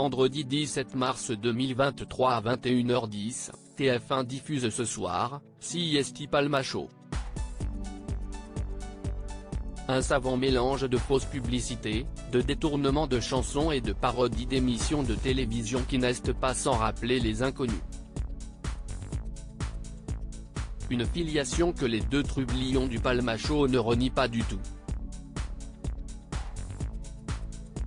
vendredi 17 mars 2023 à 21h10, TF1 diffuse ce soir, CIST Palma Show. Un savant mélange de fausses publicités, de détournements de chansons et de parodies d'émissions de télévision qui n'est pas sans rappeler Les Inconnus. Une filiation que les deux trublions du Palma Show ne renient pas du tout.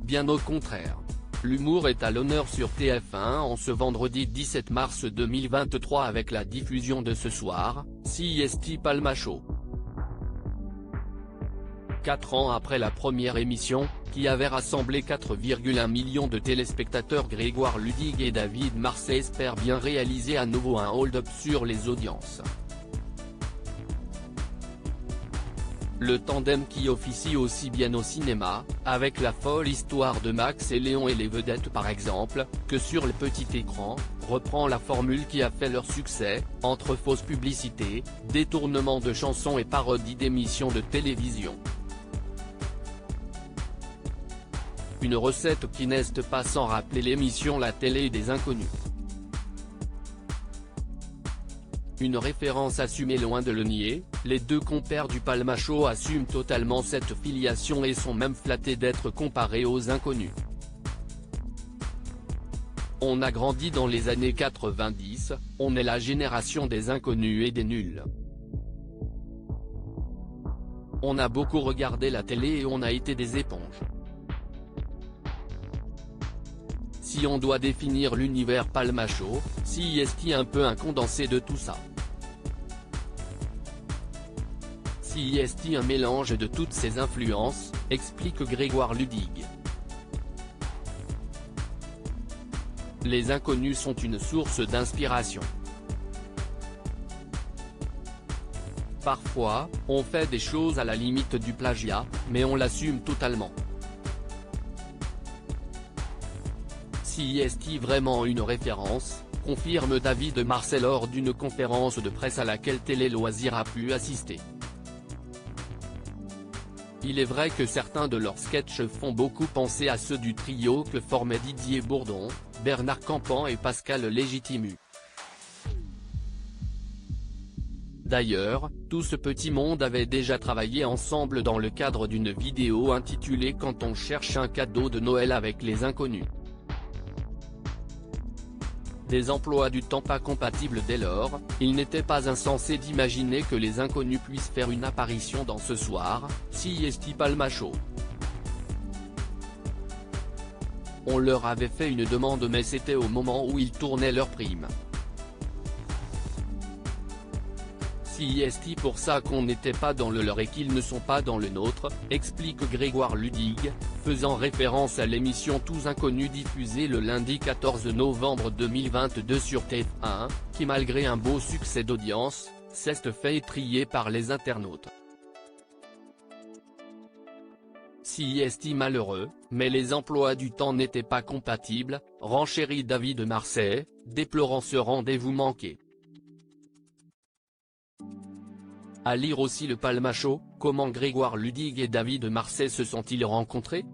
Bien au contraire. L'humour est à l'honneur sur TF1 en ce vendredi 17 mars 2023 avec la diffusion de ce soir, CIST Palma Show. 4 ans après la première émission, qui avait rassemblé 4,1 millions de téléspectateurs, Grégoire Ludig et David Marsay espèrent bien réaliser à nouveau un hold-up sur les audiences. Le tandem qui officie aussi bien au cinéma, avec La folle histoire de Max et Léon et Les vedettes par exemple, que sur le petit écran, reprend la formule qui a fait leur succès, entre fausses publicités, détournements de chansons et parodies d'émissions de télévision. Une recette qui n'est pas sans rappeler l'émission La télé des inconnus. Une référence assumée loin de le nier, les deux compères du Palma Show assument totalement cette filiation et sont même flattés d'être comparés aux inconnus. On a grandi dans les années 90, on est la génération des inconnus et des nuls. On a beaucoup regardé la télé et on a été des éponges. Si on doit définir l'univers Palma Show, CIST un peu un condensé de tout ça. CIST un mélange de toutes ces influences, explique Grégoire Ludig. Les inconnus sont une source d'inspiration. Parfois, on fait des choses à la limite du plagiat, mais on l'assume totalement. CIST vraiment une référence, confirme David Marsay lors d'une conférence de presse à laquelle Télé Loisirs a pu assister. Il est vrai que certains de leurs sketchs font beaucoup penser à ceux du trio que formaient Didier Bourdon, Bernard Campan et Pascal Légitimu. D'ailleurs, tout ce petit monde avait déjà travaillé ensemble dans le cadre d'une vidéo intitulée Quand on cherche un cadeau de Noël avec les inconnus. Des emplois du temps pas compatibles dès lors, il n'était pas insensé d'imaginer que les inconnus puissent faire une apparition dans ce soir, CIST Palma Show. On leur avait fait une demande mais c'était au moment où ils tournaient leur prime. CIST pour ça qu'on n'était pas dans le leur et qu'ils ne sont pas dans le nôtre, explique Grégoire Ludig, faisant référence à l'émission Tous Inconnus diffusée le lundi 14 novembre 2022 sur TF1, qui malgré un beau succès d'audience, s'est fait étriller par les internautes. CIST malheureux, mais les emplois du temps n'étaient pas compatibles, renchérit David Marsay, déplorant ce rendez-vous manqué. À lire aussi le Palma Show, comment Grégoire Ludig et David Marsay se sont-ils rencontrés ?